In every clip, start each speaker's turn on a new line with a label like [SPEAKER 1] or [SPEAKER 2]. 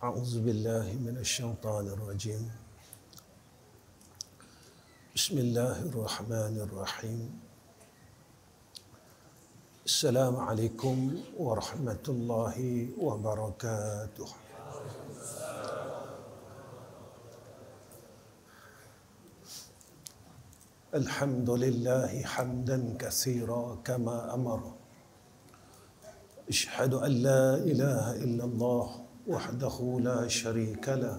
[SPEAKER 1] أعوذ بالله من الشيطان الرجيم بسم الله الرحمن الرحيم السلام عليكم ورحمة الله وبركاته. الحمد لله حمدا كثيرا كما أمر. أشهد أن لا إله إلا الله وحده لا شريك له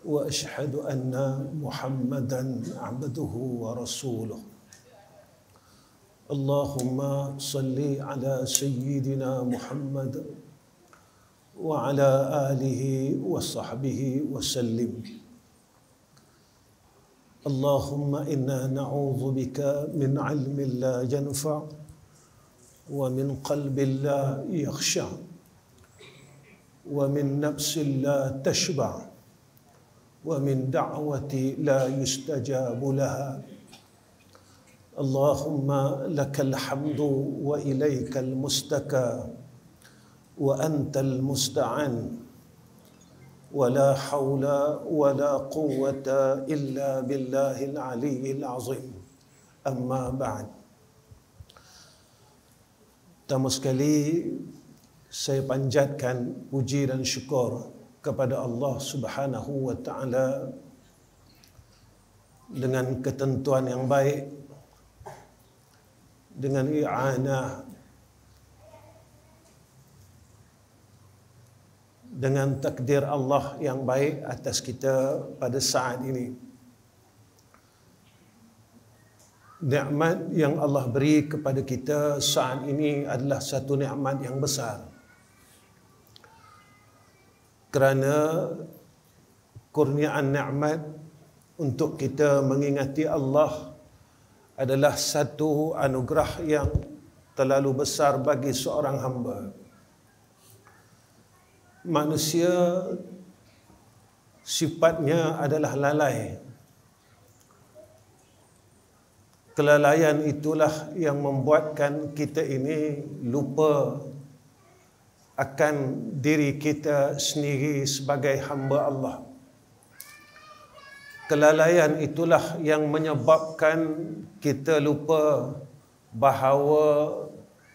[SPEAKER 1] وأشهد أن محمدا عبده ورسوله. اللهم صل على سيدنا محمد وعلى آله وصحبه وسلم. اللهم إنا نعوذ بك من علم لا ينفع ومن قلب لا يخشع ومن نفس لا تشبع ومن دعوة لا يستجاب لها. اللهم لك الحمد وإليك المستكى وأنت المستعان ولا حول ولا قوة إلا بالله العلي العظيم. أما بعد. Pertama sekali saya panjatkan puji dan syukur kepada Allah Subhanahu wa taala dengan ketentuan yang baik, dengan i'anah, dengan takdir Allah yang baik atas kita pada saat ini. Nikmat yang Allah beri kepada kita saat ini adalah satu nikmat yang besar. Kerana kurniaan nikmat untuk kita mengingati Allah adalah satu anugerah yang terlalu besar bagi seorang hamba. Manusia sifatnya adalah lalai. Kelalaian itulah yang membuatkan kita ini lupa akan diri kita sendiri sebagai hamba Allah. Kelalaian itulah yang menyebabkan kita lupa bahawa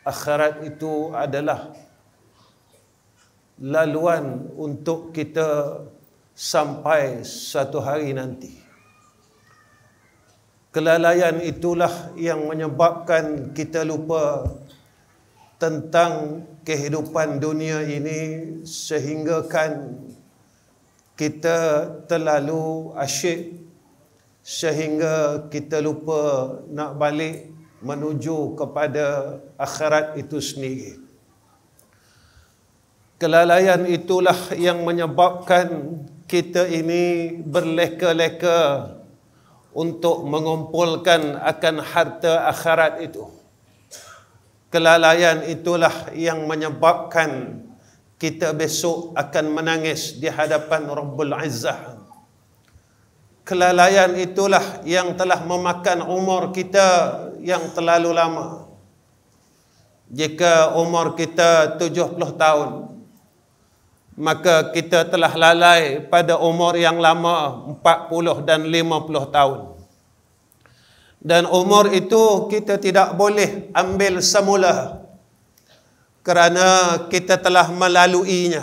[SPEAKER 1] akhirat itu adalah laluan untuk kita sampai satu hari nanti. Kelalaian itulah yang menyebabkan kita lupa tentang kehidupan dunia ini sehinggakan kita terlalu asyik sehingga kita lupa nak balik menuju kepada akhirat itu sendiri. Kelalaian itulah yang menyebabkan kita ini berleka-leka untuk mengumpulkan akan harta akhirat itu. Kelalaian itulah yang menyebabkan kita besok akan menangis di hadapan Rabbul Izzah. Kelalaian itulah yang telah memakan umur kita yang terlalu lama. Jika umur kita 70 tahun, maka kita telah lalai pada umur yang lama 40 dan 50 tahun. Dan umur itu kita tidak boleh ambil semula kerana kita telah melaluinya.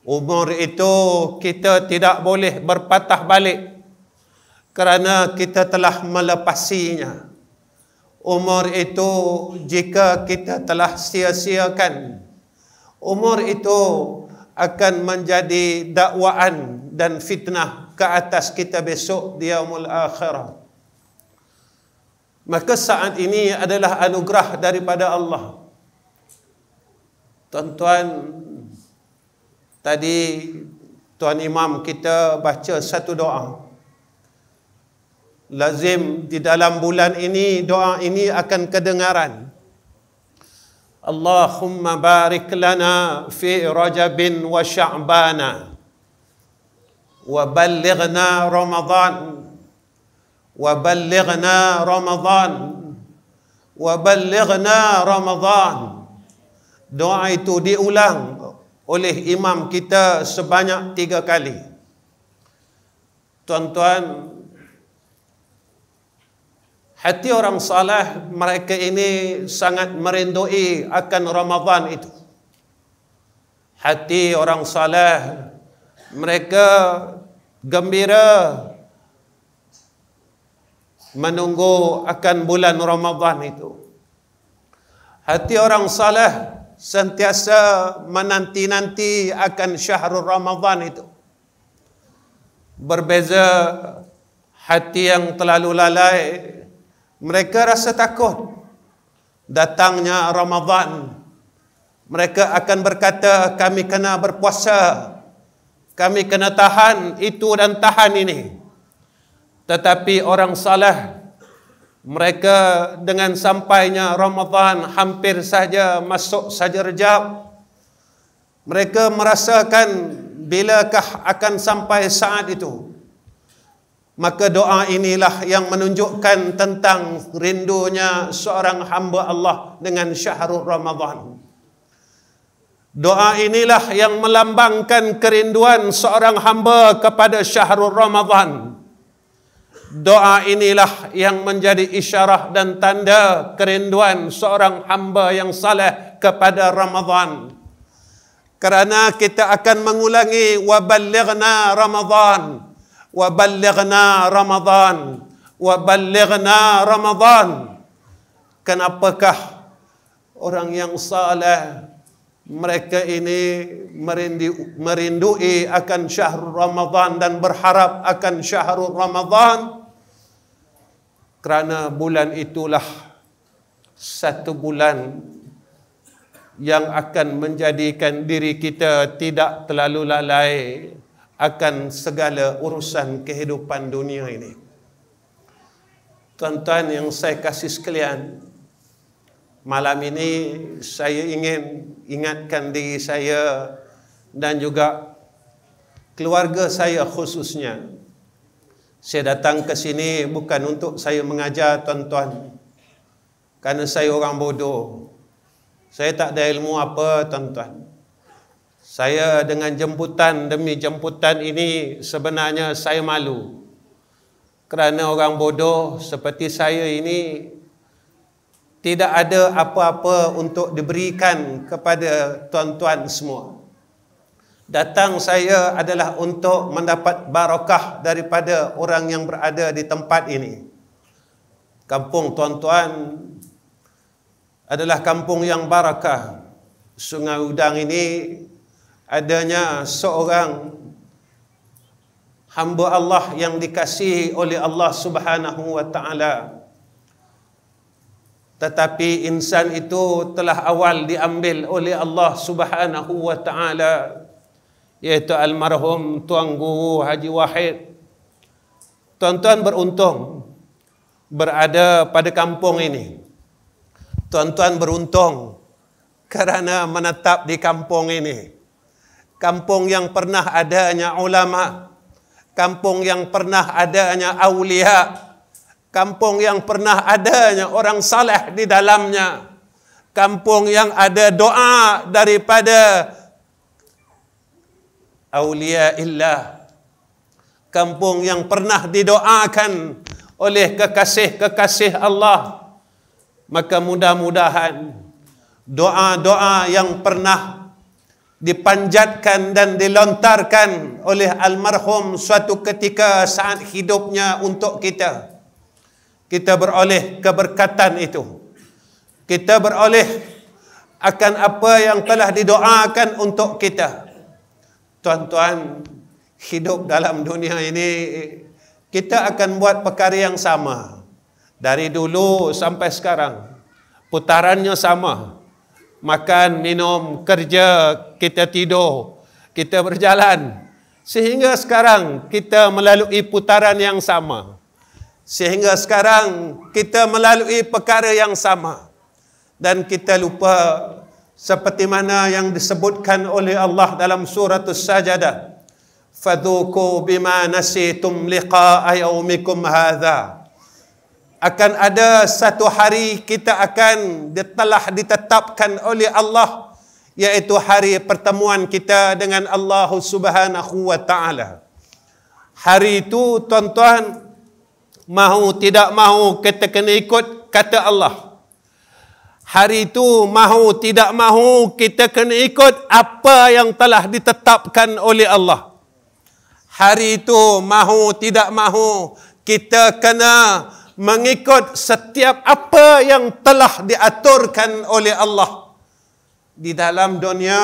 [SPEAKER 1] Umur itu kita tidak boleh berpatah balik kerana kita telah melepasinya. Umur itu jika kita telah sia-siakan, umur itu akan menjadi dakwaan dan fitnah ke atas kita besok di yaumul akhirah. Maka saat ini adalah anugerah daripada Allah. Tuan-tuan, tadi Tuan Imam kita baca satu doa. Lazim di dalam bulan ini doa ini akan kedengaran. Allahumma barik lana fi Rajabin wa Sya'bana wa ballighna Ramadan wa ballighna Ramadan wa ballighna Ramadan. Doa itu diulang oleh imam kita sebanyak 3 kali. Tuan-tuan, hati orang saleh mereka ini sangat merindui akan Ramadan itu. Hati orang saleh mereka gembira menunggu akan bulan Ramadan itu. Hati orang saleh sentiasa menanti-nanti akan syahrul Ramadan itu. Berbeza hati yang terlalu lalai, mereka rasa takut datangnya Ramadan. Mereka akan berkata, kami kena berpuasa, kami kena tahan itu dan tahan ini. Tetapi orang saleh, mereka dengan sampainya Ramadan hampir saja masuk saja Rejab, mereka merasakan bilakah akan sampai saat itu. Maka doa inilah yang menunjukkan tentang rindunya seorang hamba Allah dengan syahrul Ramadan. Doa inilah yang melambangkan kerinduan seorang hamba kepada syahrul Ramadan. Doa inilah yang menjadi isyarah dan tanda kerinduan seorang hamba yang saleh kepada Ramadan. Kerana kita akan mengulangi waballighna Ramadan, waballighna Ramadan, waballighna Ramadan. Kenapakah orang yang saleh mereka ini merindui akan syahrul Ramadan dan berharap akan syahrul Ramadan? Kerana bulan itulah satu bulan yang akan menjadikan diri kita tidak terlalu lalai akan segala urusan kehidupan dunia ini. Tuan-tuan yang saya kasih sekalian, malam ini saya ingin ingatkan diri saya dan juga keluarga saya khususnya. Saya datang ke sini bukan untuk saya mengajar tuan-tuan, kerana saya orang bodoh. Saya tak ada ilmu apa, tuan-tuan. Saya dengan jemputan demi jemputan ini sebenarnya saya malu. Kerana orang bodoh seperti saya ini tidak ada apa-apa untuk diberikan kepada tuan-tuan semua. Datang saya adalah untuk mendapat barakah daripada orang yang berada di tempat ini. Kampung tuan-tuan adalah kampung yang barakah. Sungai Udang ini adanya seorang hamba Allah yang dikasihi oleh Allah Subhanahu wa taala. Tetapi insan itu telah awal diambil oleh Allah Subhanahu wa taala, iaitu almarhum Tuan Guru Haji Wahid. Tuan-tuan beruntung berada pada kampung ini. Tuan-tuan beruntung kerana menetap di kampung ini. Kampung yang pernah adanya ulama, kampung yang pernah adanya aulia, kampung yang pernah adanya orang saleh di dalamnya, kampung yang ada doa daripada aulia illah, kampung yang pernah didoakan oleh kekasih-kekasih Allah. Maka mudah-mudahan doa-doa yang pernah dipanjatkan dan dilontarkan oleh almarhum suatu ketika saat hidupnya untuk kita, kita beroleh keberkatan itu. Kita beroleh akan apa yang telah didoakan untuk kita. Tuan-tuan, hidup dalam dunia ini kita akan buat perkara yang sama. Dari dulu sampai sekarang, putarannya sama. Makan, minum, kerja, kita tidur, kita berjalan. Sehingga sekarang kita melalui putaran yang sama. Sehingga sekarang kita melalui perkara yang sama. Dan kita lupa seperti mana yang disebutkan oleh Allah dalam surah As-Sajadah. Fadhuku bima nasitum liqa'a yaumikum hadha. Akan ada satu hari kita akan telah ditetapkan oleh Allah yaitu hari pertemuan kita dengan Allah Subhanahu wa taala. Hari itu tuan-tuan, mahu tidak mahu kita kena ikut kata Allah. Hari itu mahu tidak mahu kita kena ikut apa yang telah ditetapkan oleh Allah. Hari itu mahu tidak mahu kita kena mengikut setiap apa yang telah diaturkan oleh Allah. Di dalam dunia,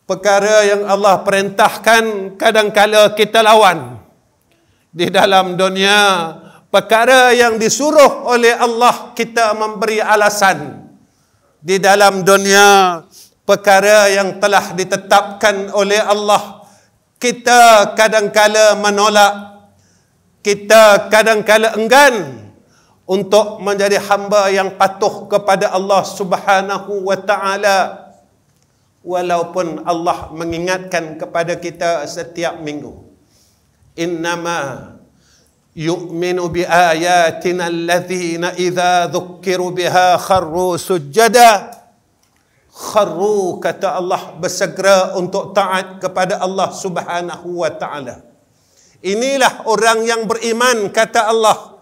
[SPEAKER 1] perkara yang Allah perintahkan kadang-kala kita lawan. Di dalam dunia, perkara yang disuruh oleh Allah kita memberi alasan. Di dalam dunia, perkara yang telah ditetapkan oleh Allah kita kadang-kala menolak. Kita kadang-kala enggan untuk menjadi hamba yang patuh kepada Allah Subhanahu wa taala. Walaupun Allah mengingatkan kepada kita setiap minggu. Innama yu'minu bi ayatina alladhina idza dzukkiru biha kharru sujada. Kharru, kata Allah, bersegera untuk taat kepada Allah Subhanahu wa taala. Inilah orang yang beriman, kata Allah.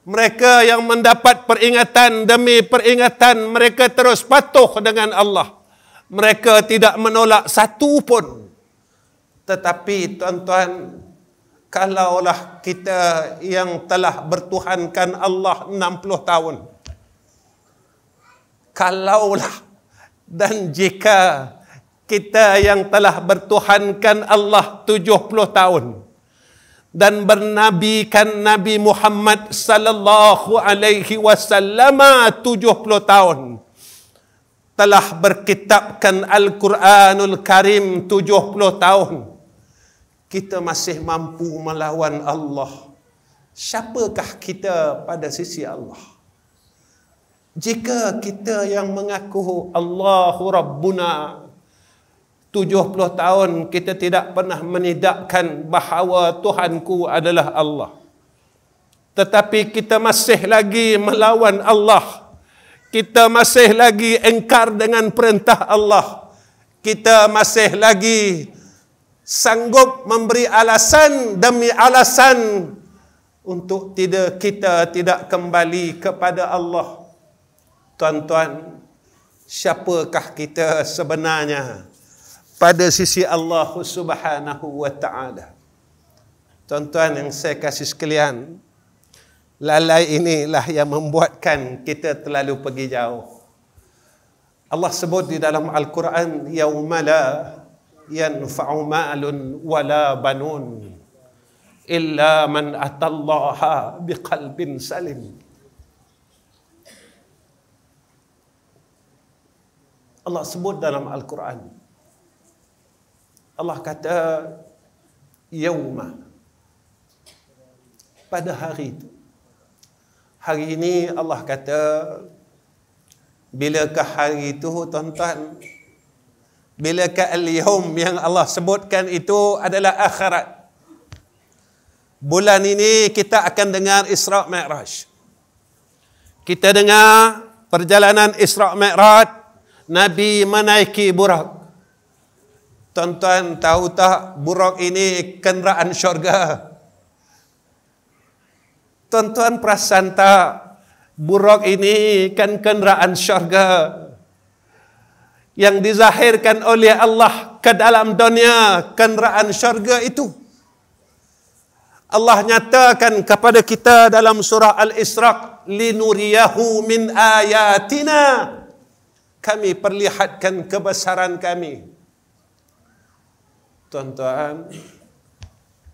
[SPEAKER 1] Mereka yang mendapat peringatan demi peringatan, mereka terus patuh dengan Allah. Mereka tidak menolak satu pun. Tetapi tuan-tuan, kalaulah kita yang telah bertuhankan Allah 60 tahun, kalaulah dan jika kita yang telah bertuhankan Allah 70 tahun dan bernabikan Nabi Muhammad sallallahu alaihi wasallam 70 tahun, telah berkitabkan Al-Quranul Karim 70 tahun, kita masih mampu melawan Allah. Siapakah kita pada sisi Allah? Jika kita yang mengaku Allahu Rabbuna 70 tahun, kita tidak pernah menidakkan bahawa Tuhanku adalah Allah, tetapi kita masih lagi melawan Allah, kita masih lagi engkar dengan perintah Allah, kita masih lagi sanggup memberi alasan demi alasan untuk kita tidak kembali kepada Allah. Tuan-tuan, siapakah kita sebenarnya pada sisi Allah Subhanahu wa taala? Tuan-tuan yang saya kasih sekalian, lalai inilah yang membuatkan kita terlalu pergi jauh. Allah sebut di dalam Al-Quran, yauma la yanfa'u malun wala banun illa man atallaha biqalbin salim. Allah sebut dalam Al-Quran, Allah kata yauma, pada hari itu. Hari ini Allah kata, bilakah hari itu tuan-tuan? Bilakah al-yawm yang Allah sebutkan itu adalah akhirat? Bulan ini kita akan dengar Isra Mi'raj. Kita dengar perjalanan Isra Mi'raj, Nabi menaiki burak. Tuan-tuan tahu tak, burak ini kenderaan syurga? Tuan-tuan perasan tak, burak ini kan kenderaan syurga yang dizahirkan oleh Allah ke dalam dunia. Kenderaan syurga itu Allah nyatakan kepada kita dalam surah Al-Isra, linuriyahu min ayatina, kami perlihatkan kebesaran kami. Tuan-tuan,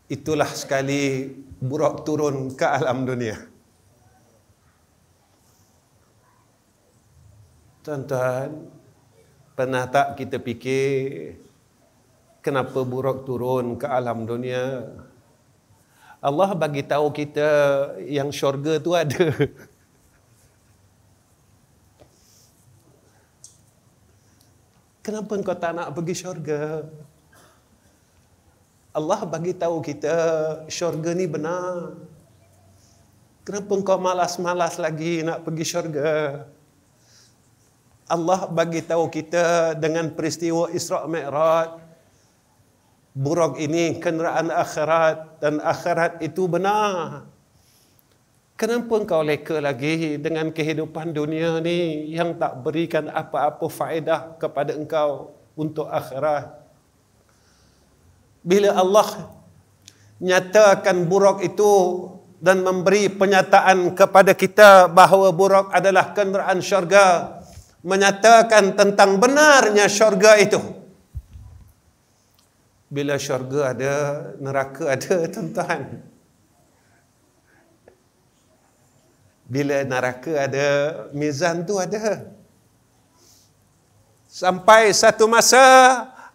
[SPEAKER 1] itulah sekali burak turun ke alam dunia. Tuan-tuan, pernah tak kita fikir kenapa burak turun ke alam dunia? Allah bagi tahu kita yang syurga tu ada. Kenapa engkau tak nak pergi syurga? Allah bagi tahu kita syurga ni benar. Kenapa engkau malas-malas lagi nak pergi syurga? Allah bagi tahu kita dengan peristiwa Isra' Mi'raj, buruk ini kenderaan akhirat dan akhirat itu benar. Kenapa engkau leka lagi dengan kehidupan dunia ni yang tak berikan apa-apa faedah kepada engkau untuk akhirat? Bila Allah nyatakan buruk itu dan memberi penyataan kepada kita bahawa buruk adalah kenderaan syurga, menyatakan tentang benarnya syurga itu. Bila syurga ada, neraka ada, tuan-tuan. Bila neraka ada, mizan tu ada. Sampai satu masa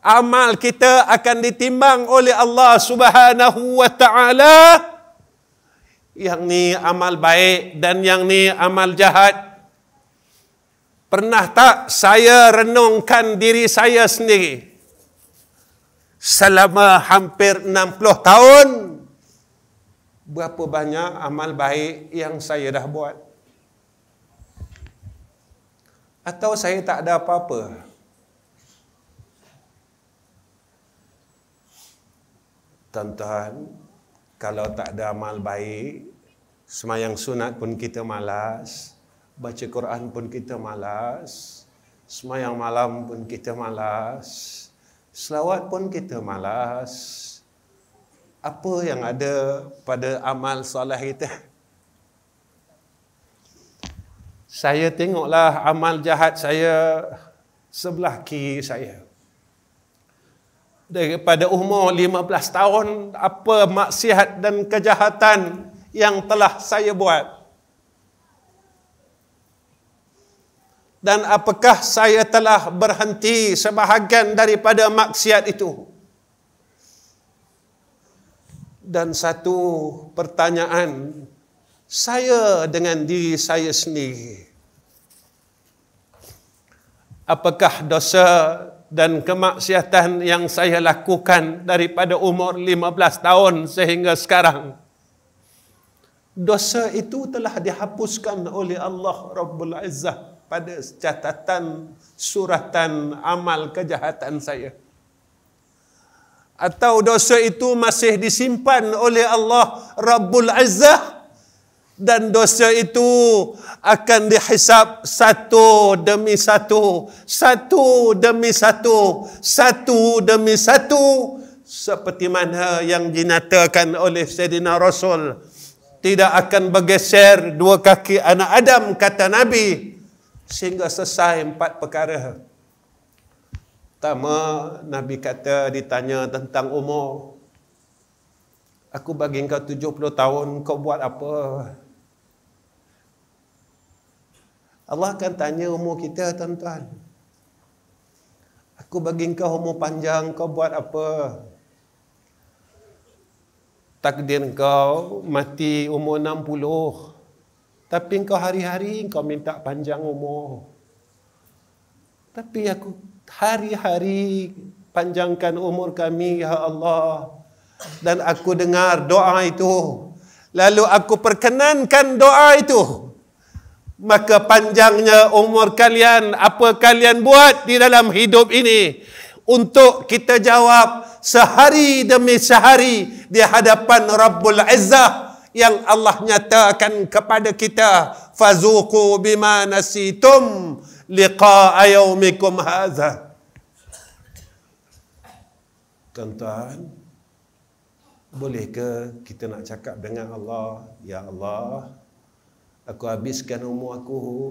[SPEAKER 1] amal kita akan ditimbang oleh Allah Subhanahu wa taala. Yang ni amal baik dan yang ni amal jahat. Pernah tak saya renungkan diri saya sendiri? Selama hampir 60 tahun, berapa banyak amal baik yang saya dah buat? Atau saya tak ada apa-apa? Tuan-tuan, kalau tak ada amal baik, semayang sunat pun kita malas, baca Quran pun kita malas, semayang malam pun kita malas, selawat pun kita malas. Apa yang ada pada amal soleh kita? Saya tengoklah amal jahat saya sebelah kiri saya. Daripada umur 15 tahun, apa maksiat dan kejahatan yang telah saya buat? Dan apakah saya telah berhenti sebahagian daripada maksiat itu? Dan satu pertanyaan saya dengan diri saya sendiri. Apakah dosa dan kemaksiatan yang saya lakukan daripada umur 15 tahun sehingga sekarang, dosa itu telah dihapuskan oleh Allah Rabbul Izzah pada catatan suratan amal kejahatan saya? Atau dosa itu masih disimpan oleh Allah Rabbul Izzah dan dosa itu akan dihisab satu demi satu, satu demi satu, satu demi satu, seperti mana yang dinyatakan oleh Sayyidina Rasul, tidak akan bergeser dua kaki anak Adam, kata Nabi, sehingga selesai 4 perkara. Pertama, Nabi kata, ditanya tentang umur, aku bagi engkau 70 tahun, kau buat apa? Allah akan tanya umur kita, tuan-tuan. Aku bagi engkau umur panjang, kau buat apa? Takdir engkau mati umur 60, tapi engkau hari-hari engkau minta panjang umur. Tapi aku hari-hari panjangkan umur kami, ya Allah. Dan aku dengar doa itu, lalu aku perkenankan doa itu. Maka panjangnya umur kalian, apa kalian buat di dalam hidup ini, untuk kita jawab sehari demi sehari di hadapan Rabbul Izzah, yang Allah nyatakan kepada kita, fazuqu bima nasitum liqa'a yaumikum hadza. Tuan-tuan, bolehkah kita nak cakap dengan Allah, ya Allah, aku habiskan umur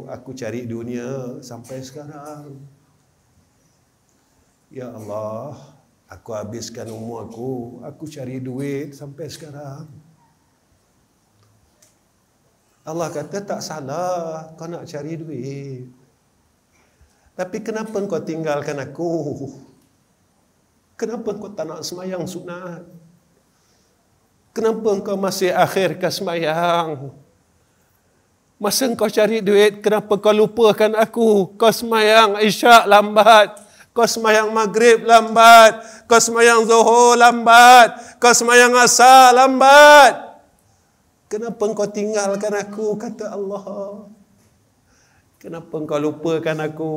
[SPEAKER 1] aku cari dunia sampai sekarang. Ya Allah, aku habiskan umur aku cari duit sampai sekarang. Allah kata, tak salah kau nak cari duit. Tapi kenapa kau tinggalkan aku? Kenapa kau tak nak semayang sunat? Kenapa kau masih akhirkan semayang? Masa kau cari duit, kenapa kau lupakan aku? Kau semayang isyak lambat, kau semayang maghrib lambat, kau semayang zuhur lambat, kau semayang asar lambat. Kenapa kau tinggalkan aku? Kata Allah. Kenapa engkau lupakan aku?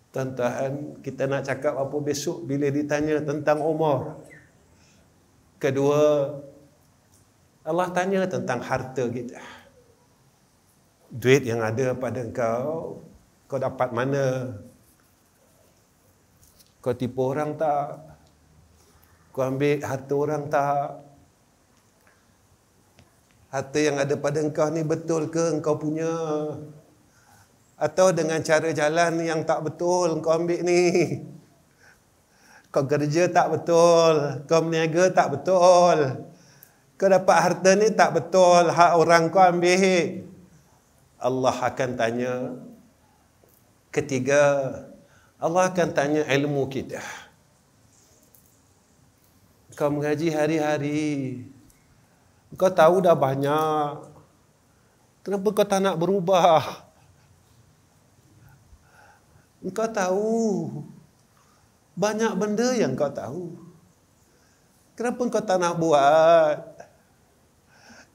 [SPEAKER 1] Tuan-tuan, kita nak cakap apa besok bila ditanya tentang umur? Kedua, Allah tanya tentang harta kita. Duit yang ada pada engkau, kau dapat mana? Kau tipu orang tak? Kau ambil harta orang tak? Harta yang ada pada engkau ni betul ke engkau punya? Atau dengan cara jalan yang tak betul kau ambil ni? Kau kerja tak betul, kau berniaga tak betul, kau dapat harta ni tak betul, hak orang kau ambil. Allah akan tanya. Ketiga, Allah akan tanya ilmu kita. Kau mengaji hari-hari, kau tahu dah banyak, kenapa kau tak nak berubah? Engkau tahu banyak benda yang kau tahu, kenapa kau tak nak buat?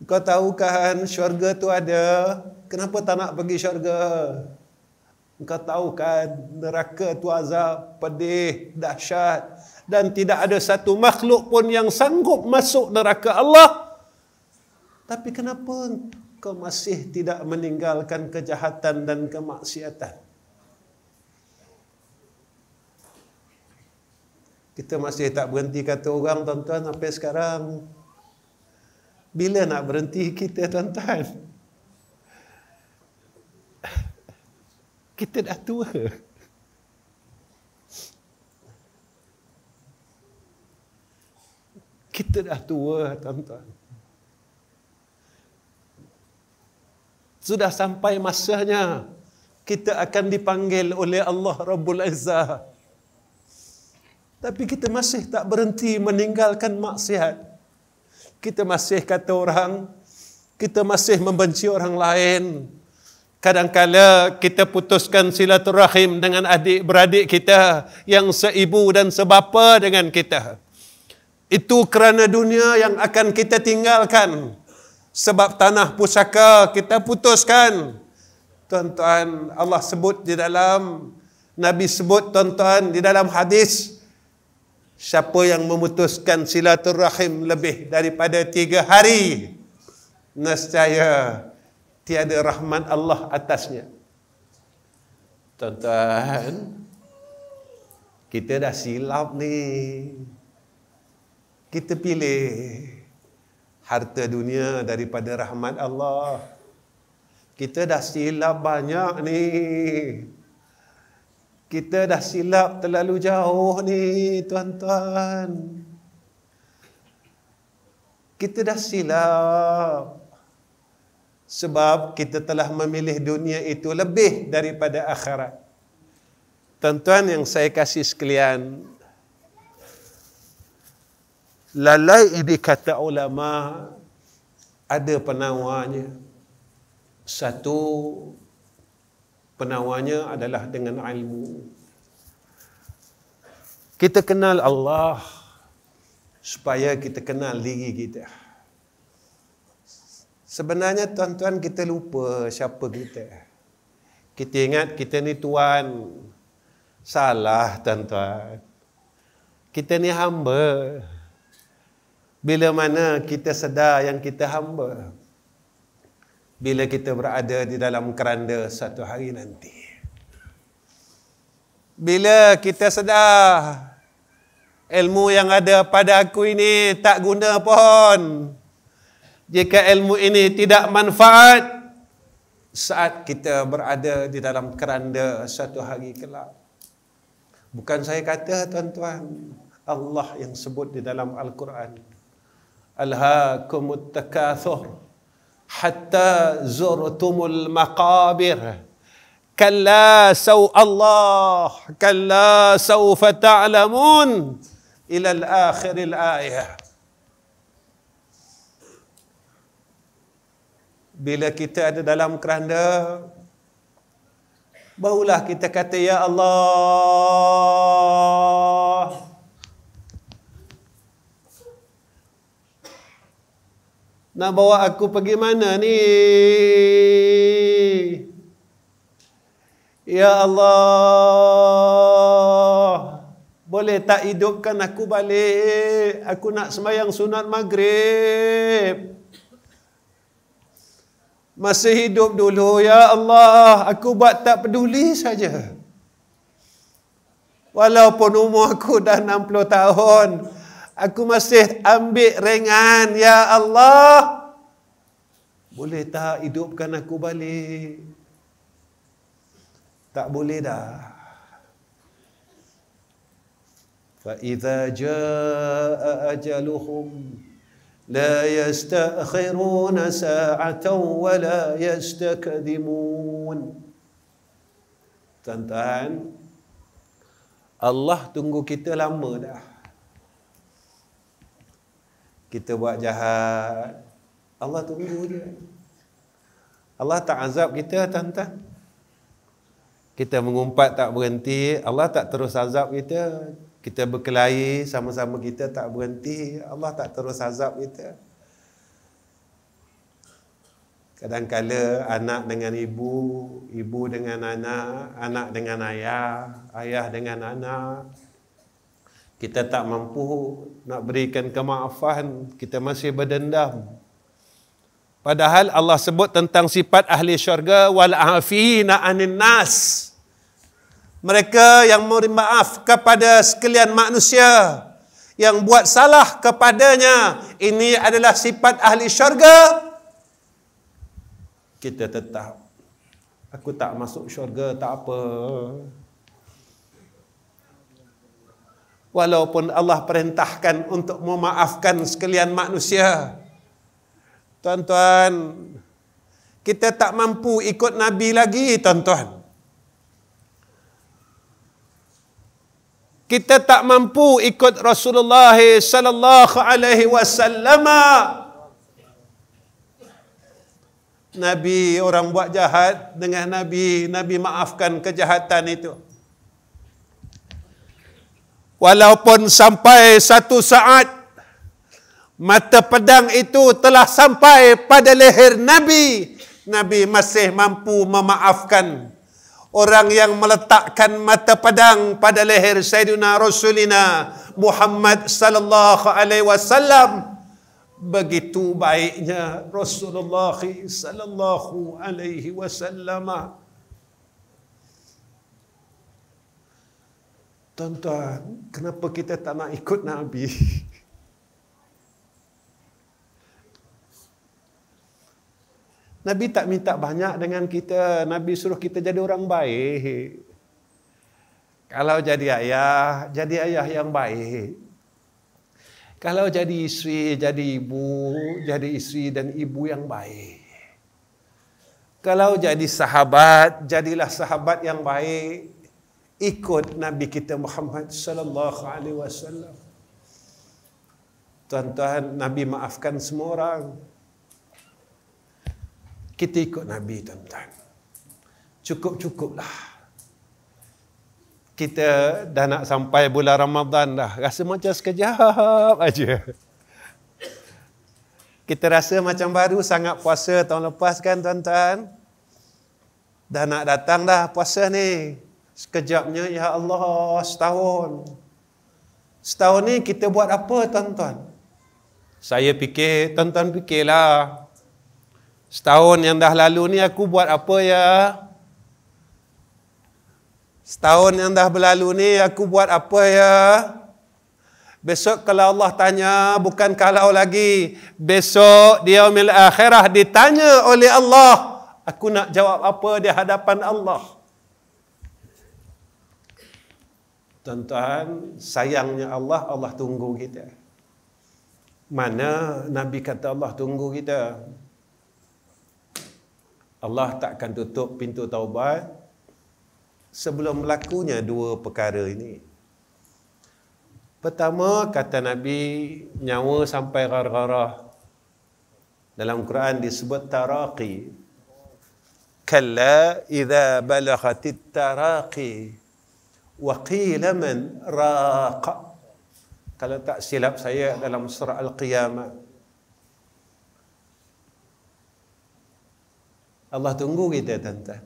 [SPEAKER 1] Kau tahu kan syurga tu ada, kenapa tak nak pergi syurga? Engkau tahu kan neraka tu azab, pedih, dahsyat, dan tidak ada satu makhluk pun yang sanggup masuk neraka Allah. Tapi kenapa kau masih tidak meninggalkan kejahatan dan kemaksiatan? Kita masih tak berhenti kata orang, tuan-tuan, sampai sekarang. Bila nak berhenti kita, tuan-tuan? Kita dah tua. Kita dah tua, tuan-tuan. Sudah sampai masanya kita akan dipanggil oleh Allah Rabbul Izzah. Tapi kita masih tak berhenti meninggalkan maksiat. Kita masih kata orang, kita masih membenci orang lain. Kadang-kala kita putuskan silaturahim dengan adik-beradik kita yang seibu dan sebapa dengan kita. Itu kerana dunia yang akan kita tinggalkan. Sebab tanah pusaka kita putuskan. Tuan-tuan, Allah sebut di dalam, Nabi sebut, tuan-tuan, di dalam hadis, siapa yang memutuskan silaturahim lebih daripada 3 hari, nescaya tiada rahmat Allah atasnya. Tuan-tuan, kita dah silap ni. Kita pilih harta dunia daripada rahmat Allah. Kita dah silap banyak ni. Kita dah silap terlalu jauh ni, tuan-tuan. Kita dah silap. Sebab kita telah memilih dunia itu lebih daripada akhirat. Tuan-tuan yang saya kasih sekalian, lalai ini kata ulama ada penawarnya. Satu, penawarnya adalah dengan ilmu. Kita kenal Allah supaya kita kenal diri kita. Sebenarnya tuan-tuan kita lupa siapa kita. Kita ingat kita ni tuan. Salah tuan-tuan. Kita ni hamba. Bila mana kita sedar yang kita hamba? Bila kita berada di dalam keranda satu hari nanti. Bila kita sedar ilmu yang ada pada aku ini tak guna pun. Jika ilmu ini tidak manfaat saat kita berada di dalam keranda satu hari kelak. Bukan saya kata tuan-tuan, Allah yang sebut di dalam Al-Quran. Alhaakumut takathur hatta zurtumul maqabir. Kalla sawfa ta'lamun ila al-akhiril ayah. Bila kita ada dalam keranda, barulah kita kata, Ya Allah, nak bawa aku pergi mana ni? Ya Allah, boleh tak hidupkan aku balik? Aku nak sembahyang sunat maghrib. Masih hidup dulu, ya Allah. Aku buat tak peduli saja. Walaupun umur aku dah 60 tahun, aku masih ambil ringan, ya Allah. Boleh tak hidupkan aku balik? Tak boleh dah. فَإِذَا جَاءَ أَجَلُهُمْ لَا يَسْتَأْخِرُونَ سَاعَةً وَلَا يَسْتَقْدِمُونَ. Tuan-tuan, Allah tunggu kita lama dah. Kita buat jahat, Allah tunggu dia. Allah tak azab kita, tuan-tuan. Kita mengumpat tak berhenti, Allah tak terus azab kita. Kita berkelahi sama-sama kita tak berhenti, Allah tak terus azab kita. Kadang-kala anak dengan ibu, ibu dengan anak, anak dengan ayah, ayah dengan anak. Kita tak mampu nak berikan kemaafan, kita masih berdendam. Padahal Allah sebut tentang sifat ahli syurga, wal afina anin nas. Mereka yang memberi maaf kepada sekalian manusia yang buat salah kepadanya. Ini adalah sifat ahli syurga. Kita tetap, aku tak masuk syurga, tak apa. Walaupun Allah perintahkan untuk memaafkan sekalian manusia. Tuan-tuan, kita tak mampu ikut Nabi lagi, tuan-tuan. Kita tak mampu ikut Rasulullah sallallahu alaihi wasallam. Nabi, orang buat jahat dengan Nabi, Nabi maafkan kejahatan itu. Walaupun sampai satu saat mata pedang itu telah sampai pada leher Nabi, Nabi masih mampu memaafkan orang yang meletakkan mata pedang pada leher Sayyidina Rasulina Muhammad sallallahu alaihi wasallam. Begitu baiknya Rasulullah sallallahu alaihi wasallam. Tuan-tuan, kenapa kita tak nak ikut Nabi? Nabi tak minta banyak dengan kita. Nabi suruh kita jadi orang baik. Kalau jadi ayah yang baik. Kalau jadi isteri, jadi isteri dan ibu yang baik. Kalau jadi sahabat, jadilah sahabat yang baik. Ikut Nabi kita Muhammad sallallahu alaihi wasallam. Tuan-tuan, Nabi maafkan semua orang. Kita ikut Nabi, tuan-tuan. Cukup-cukuplah. Kita dah nak sampai bulan Ramadan dah. Rasa macam sekejap aja. Kita rasa macam baru sangat puasa tahun lepas kan, tuan-tuan? Dah nak datang dah puasa ni. Sekejapnya, ya Allah, setahun. Setahun ni kita buat apa, tuan-tuan? Saya fikir, tuan-tuan fikirlah. Setahun yang dah lalu ni aku buat apa ya? Setahun yang dah berlalu ni aku buat apa ya? Besok kalau Allah tanya, bukan kalau lagi. Besok di yaumil akhirah ditanya oleh Allah. Aku nak jawab apa di hadapan Allah? Tuan-tuan, sayangnya Allah, Allah tunggu kita. Mana Nabi kata Allah tunggu kita? Allah takkan tutup pintu taubat sebelum berlakunya dua perkara ini. Pertama, kata Nabi, nyawa sampai gargarah. Dalam Quran disebut taraqi. Kalla idza balaghatit taraqi wa qila man raqa. Kalau tak silap saya dalam surah Al-Qiyamah. Allah tunggu kita, tuan-tuan.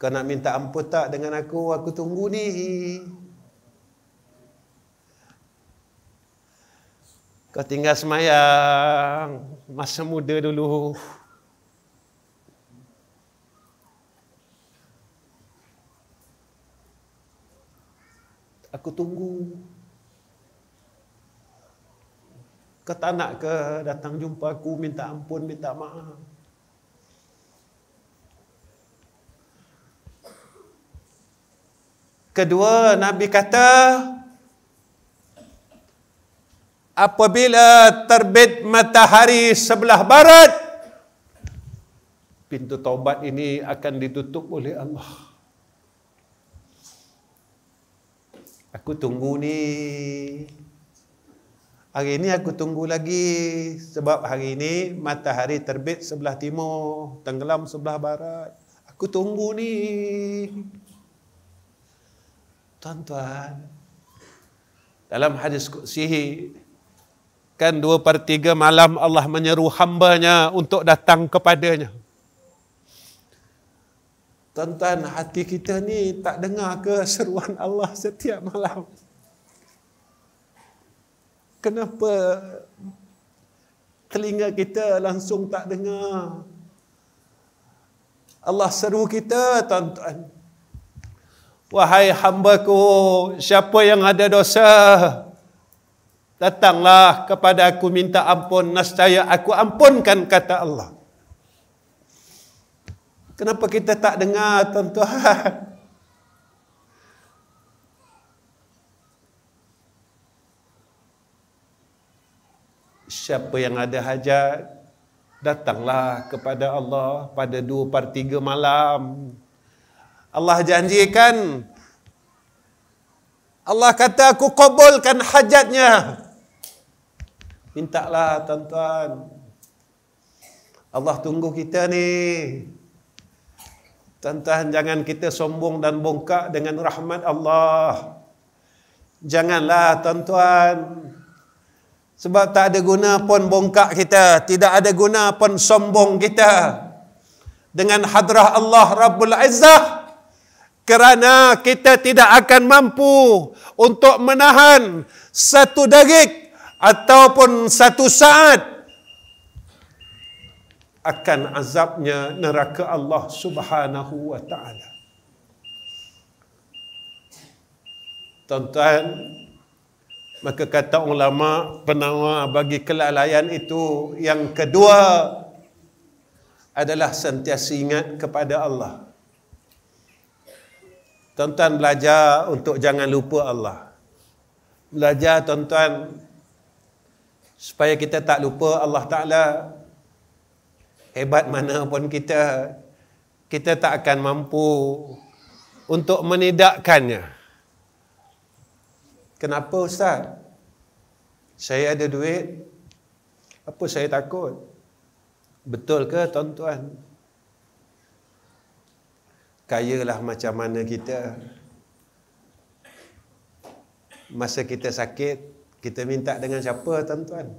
[SPEAKER 1] Kau nak minta ampun tak dengan aku? Aku tunggu ni. Kau tinggal semayang masa muda dulu. Aku tunggu. Kau tak nak ke datang jumpa aku, minta ampun, minta maaf? Kedua, Nabi kata, apabila terbit matahari sebelah barat, pintu taubat ini akan ditutup oleh Allah. Aku tunggu ni. Hari ini aku tunggu lagi. Sebab hari ini matahari terbit sebelah timur, tenggelam sebelah barat. Aku tunggu ni. Tuan-tuan, dalam hadis qudsi, kan 2/3 malam Allah menyeru hambanya untuk datang kepadanya. Tuan-tuan, hati kita ni tak dengar ke seruan Allah setiap malam? Kenapa telinga kita langsung tak dengar Allah seru kita, tuan-tuan? Wahai hamba-Ku, siapa yang ada dosa, datanglah kepada aku minta ampun, nescaya aku ampunkan, kata Allah. Kenapa kita tak dengar, tuan-tuan? Siapa yang ada hajat, datanglah kepada Allah pada 2/3 malam. Allah janjikan, Allah kata aku kabulkan hajatnya. Mintalah, tuan-tuan. Allah tunggu kita ni. Tuan-tuan, jangan kita sombong dan bongkak dengan rahmat Allah. Janganlah, tuan-tuan. Sebab tak ada guna pun bongkak kita, tidak ada guna pun sombong kita dengan hadrah Allah Rabbul Izzah, kerana kita tidak akan mampu untuk menahan satu detik ataupun satu saat akan azabnya neraka Allah Subhanahu wa ta'ala. Tuan-tuan, maka kata ulama penawar bagi kelalaian itu, yang kedua adalah sentiasa ingat kepada Allah. Tuan-tuan, belajar untuk jangan lupa Allah. Belajar, tuan-tuan, supaya kita tak lupa Allah Ta'ala. Hebat mana pun kita, kita tak akan mampu untuk menidakkannya. Kenapa, Ustaz? Saya ada duit, apa saya takut? Betul ke, tuan-tuan? Kayalah macam mana kita, masa kita sakit, kita minta dengan siapa, tuan-tuan?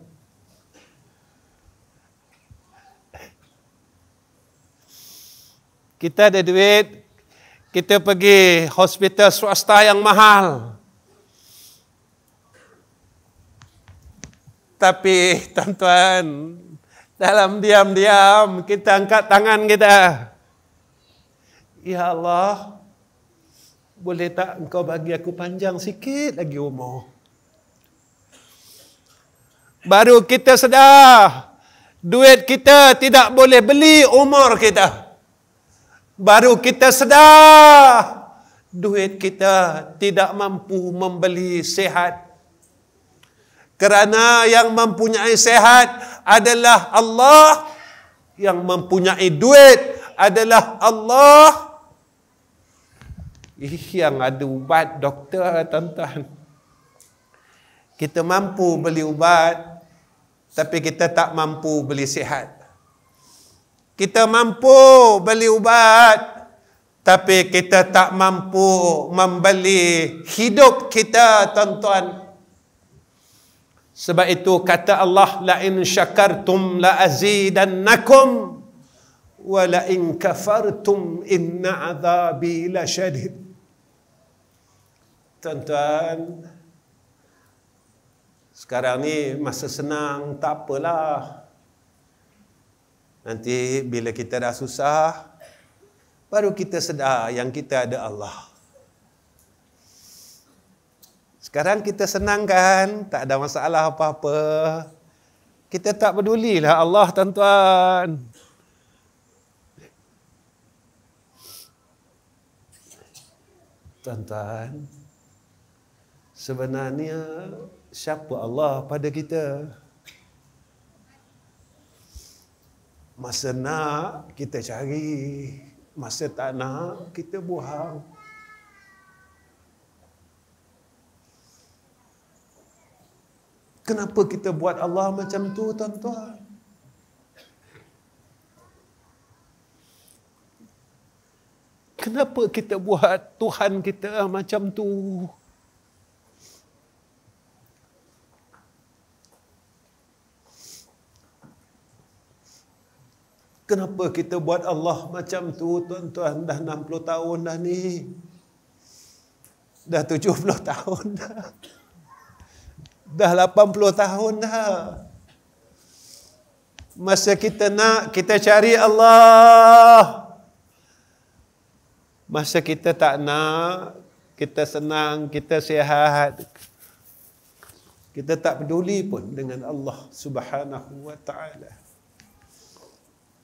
[SPEAKER 1] Kita ada duit, kita pergi hospital swasta yang mahal. Tapi, tuan-tuan, dalam diam-diam kita angkat tangan kita. Ya Allah, boleh tak Engkau bagi aku panjang sikit lagi umur? Baru kita sedar, duit kita tidak boleh beli umur kita. Baru kita sedar, duit kita tidak mampu membeli sehat. Kerana yang mempunyai sehat adalah Allah, yang mempunyai duit adalah Allah. Yang ada ubat doktor, tuan-tuan. Kita mampu beli ubat, tapi kita tak mampu beli sihat. Kita mampu beli ubat, tapi kita tak mampu membeli hidup kita, tuan-tuan. Sebab itu kata Allah, la in syakartum la azidannakum wa la in kafartum inna adzabi lasyadid. Tuan-tuan, sekarang ni masa senang, tak apalah. Nanti bila kita dah susah, baru kita sedar yang kita ada Allah. Sekarang kita senang kan, tak ada masalah apa-apa. Kita tak pedulilah Allah, tuan-tuan. Tuan-tuan, sebenarnya siapa Allah pada kita? Masa nak kita cari, masa tak nak kita buang. Kenapa kita buat Allah macam tu, tuan-tuan? Kenapa kita buat Tuhan kita macam tu? Kenapa kita buat Allah macam tu, tuan-tuan? Dah 60 tahun dah ni. Dah 70 tahun dah. Dah 80 tahun dah. Masa kita nak, kita cari Allah. Masa kita tak nak, kita senang, kita sihat. Kita tak peduli pun dengan Allah Subhanahu wa ta'ala.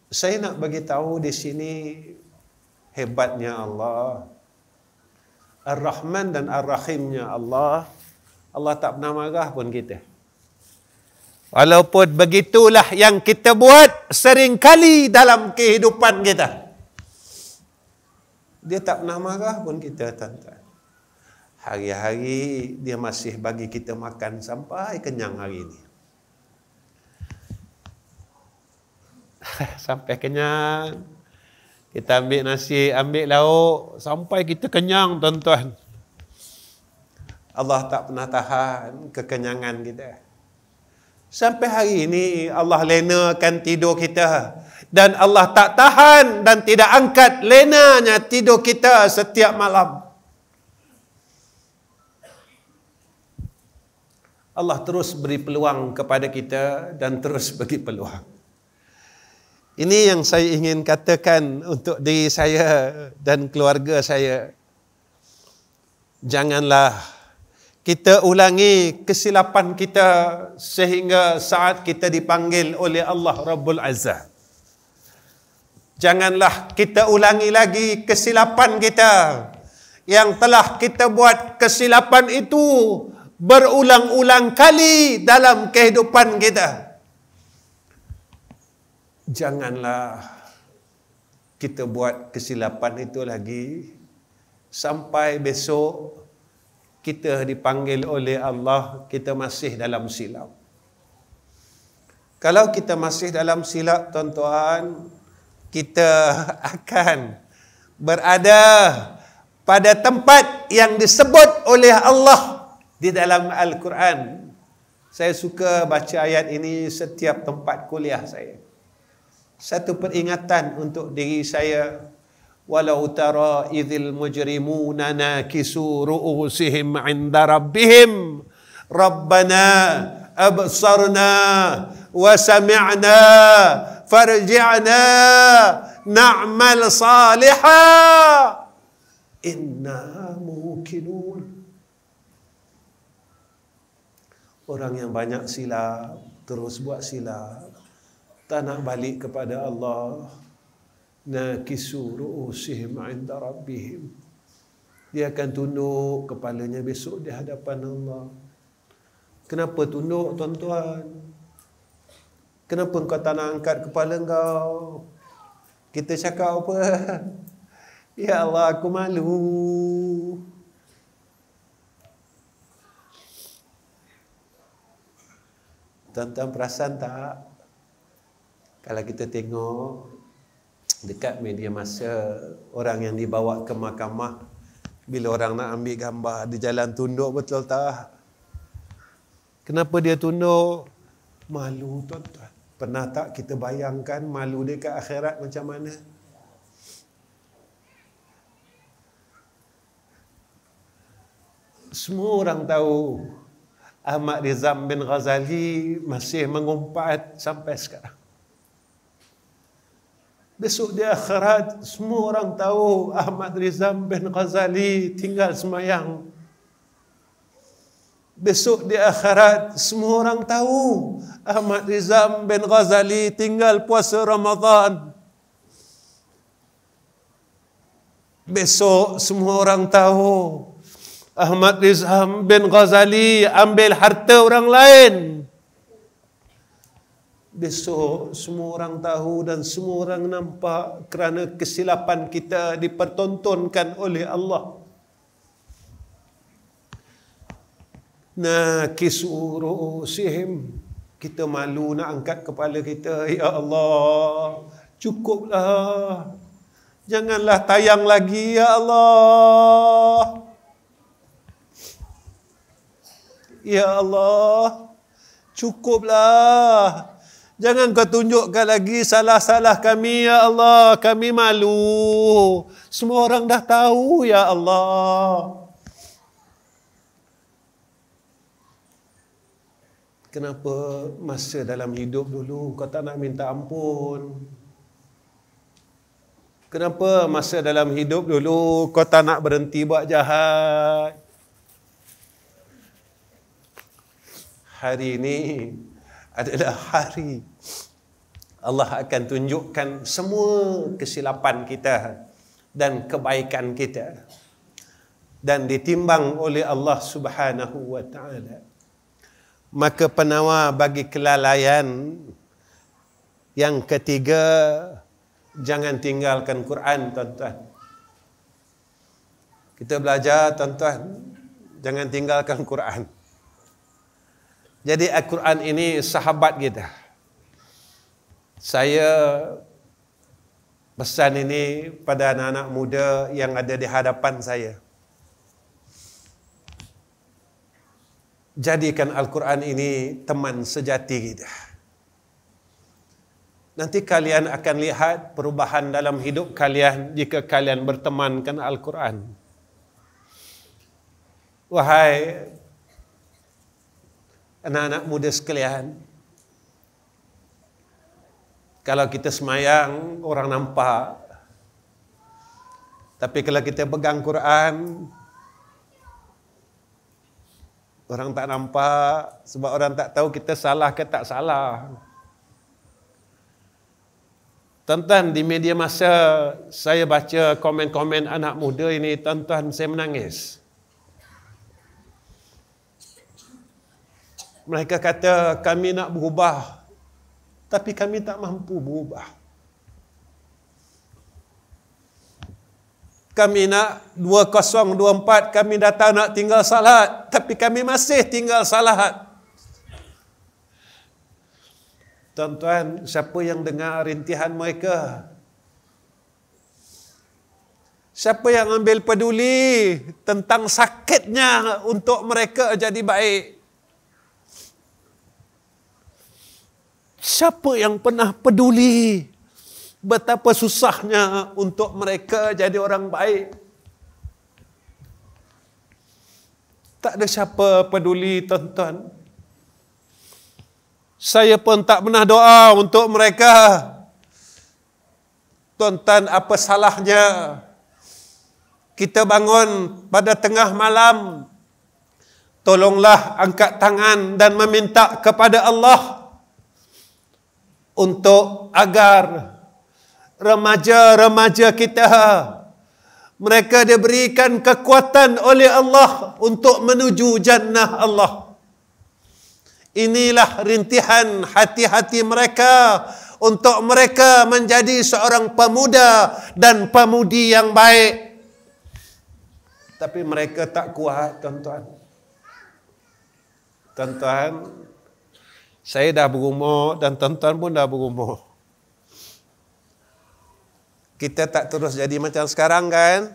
[SPEAKER 1] Saya nak bagi tahu di sini hebatnya Allah. Ar-Rahman dan Ar-Rahimnya Allah. Allah tak pernah marah pun kita. Walaupun begitulah yang kita buat seringkali dalam kehidupan kita. Dia tak pernah marah pun kita, tuan-tuan. Hari-hari dia masih bagi kita makan sampai kenyang hari ini. Sampai kenyang. Kita ambil nasi, ambil lauk, sampai kita kenyang, tuan-tuan. Allah tak pernah tahan kekenyangan kita. Sampai hari ini Allah lenakan tidur kita. Dan Allah tak tahan dan tidak angkat lenanya tidur kita setiap malam. Allah terus beri peluang kepada kita dan terus bagi peluang. Ini yang saya ingin katakan untuk diri saya dan keluarga saya. Janganlah kita ulangi kesilapan kita sehingga saat kita dipanggil oleh Allah Rabbul Azzah. Janganlah kita ulangi lagi kesilapan kita yang telah kita buat kesilapan itu berulang-ulang kali dalam kehidupan kita. Janganlah kita buat kesilapan itu lagi sampai besok kita dipanggil oleh Allah, kita masih dalam silap. Kalau kita masih dalam silap, tuan-tuan, kita akan berada pada tempat yang disebut oleh Allah di dalam Al-Quran. Saya suka baca ayat ini setiap tempat kuliah saya. Satu peringatan untuk diri saya. Walau tara idzil mujrimuna nakisu ru'usihim 'inda rabbihim rabbana absarna wa sami'na farji'na na'mal salihan inna muqinun. Orang yang banyak silap, terus buat silap, tak nak balik kepada Allah. Nakisu ru'usihim 'inda rabbihim. Dia akan tunduk kepalanya besok di hadapan Allah. Kenapa tunduk, tuan-tuan? Kenapa kau tak nak angkat kepala kau? Kita cakap apa? Ya Allah, aku malu. Tuan-tuan perasan tak? Kalau kita tengok dekat media masa, orang yang dibawa ke mahkamah, bila orang nak ambil gambar, di jalan tunduk betul tak? Kenapa dia tunduk? Malu, tuan-tuan. Pernah tak kita bayangkan malu dia ke akhirat macam mana? Semua orang tahu Ahmad Rizam bin Ghazali masih mengumpat sampai sekarang. Besok di akhirat semua orang tahu Ahmad Rizam bin Ghazali tinggal semayang. Besok di akhirat semua orang tahu Ahmad Rizam bin Ghazali tinggal puasa Ramadan. Besok semua orang tahu Ahmad Rizam bin Ghazali ambil harta orang lain. Besok semua orang tahu dan semua orang nampak kerana kesilapan kita dipertontonkan oleh Allah. Nakisuru sihim, kita malu nak angkat kepala kita. Ya Allah, cukuplah. Janganlah tayang lagi, ya Allah. Ya Allah, cukuplah. Jangan kau tunjukkan lagi salah-salah kami, ya Allah. Kami malu. Semua orang dah tahu, ya Allah. Kenapa masa dalam hidup dulu kau tak nak minta ampun? Kenapa masa dalam hidup dulu kau tak nak berhenti buat jahat? Hari ini adalah hari Allah akan tunjukkan semua kesilapan kita dan kebaikan kita dan ditimbang oleh Allah Subhanahu wa taala. Maka penawar bagi kelalaian yang ketiga, jangan tinggalkan Quran, tuan-tuan. Kita belajar, tuan-tuan, jangan tinggalkan Quran. Jadi Al-Quran ini sahabat kita. Saya pesan ini pada anak-anak muda yang ada di hadapan saya. Jadikan Al-Quran ini teman sejati kita. Nanti kalian akan lihat perubahan dalam hidup kalian jika kalian bertemankan Al-Quran. Wahai anak-anak muda sekalian, kalau kita semayang, orang nampak. Tapi kalau kita pegang Quran, orang tak nampak, sebab orang tak tahu kita salah ke tak salah. Tuan-tuan, di media masa saya baca komen-komen anak muda ini, tuan-tuan, saya menangis. Mereka kata kami nak berubah, tapi kami tak mampu berubah. Kami nak 2024, kami datang nak tinggal salat, tapi kami masih tinggal salat. Tuan-tuan, siapa yang dengar rintihan mereka? Siapa yang ambil peduli tentang sakitnya untuk mereka jadi baik? Siapa yang pernah peduli betapa susahnya untuk mereka jadi orang baik? Tak ada siapa peduli, tuan-tuan. Saya pun tak pernah doa untuk mereka. Tuan-tuan, apa salahnya kita bangun pada tengah malam, tolonglah angkat tangan dan meminta kepada Allah untuk agar remaja-remaja kita, mereka diberikan kekuatan oleh Allah untuk menuju jannah Allah. Inilah rintihan hati-hati mereka untuk mereka menjadi seorang pemuda dan pemudi yang baik. Tapi mereka tak kuat, tuan-tuan. Tuan-tuan, saya dah berumur dan tuan-tuan pun dah berumur. Kita tak terus jadi macam sekarang, kan?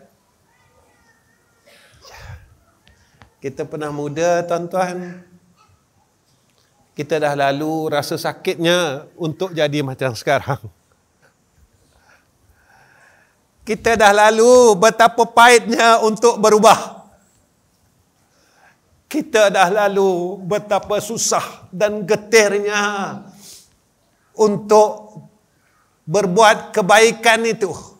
[SPEAKER 1] Kita pernah muda, tuan-tuan. Kita dah lalu rasa sakitnya untuk jadi macam sekarang. Kita dah lalu betapa pahitnya untuk berubah. Kita dah lalu betapa susah dan getirnya untuk berbuat kebaikan itu.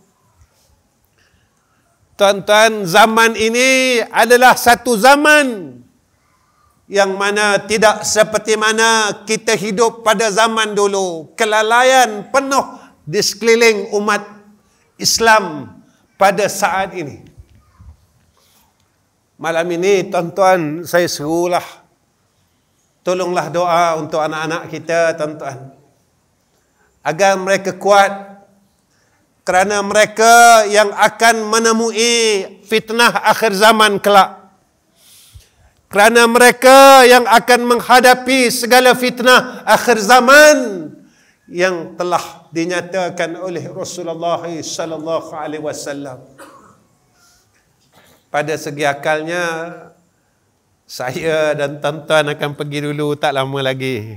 [SPEAKER 1] Tuan-tuan, zaman ini adalah satu zaman yang mana tidak seperti mana kita hidup pada zaman dulu. Kelalaian penuh di sekeliling umat Islam pada saat ini. Malam ini, tuan-tuan, saya serulah, tolonglah doa untuk anak-anak kita, tuan-tuan, agar mereka kuat, kerana mereka yang akan menemui fitnah akhir zaman kelak. Kerana mereka yang akan menghadapi segala fitnah akhir zaman yang telah dinyatakan oleh Rasulullah sallallahu alaihi wasallam. Pada segi akalnya, saya dan tuan-tuan akan pergi dulu tak lama lagi.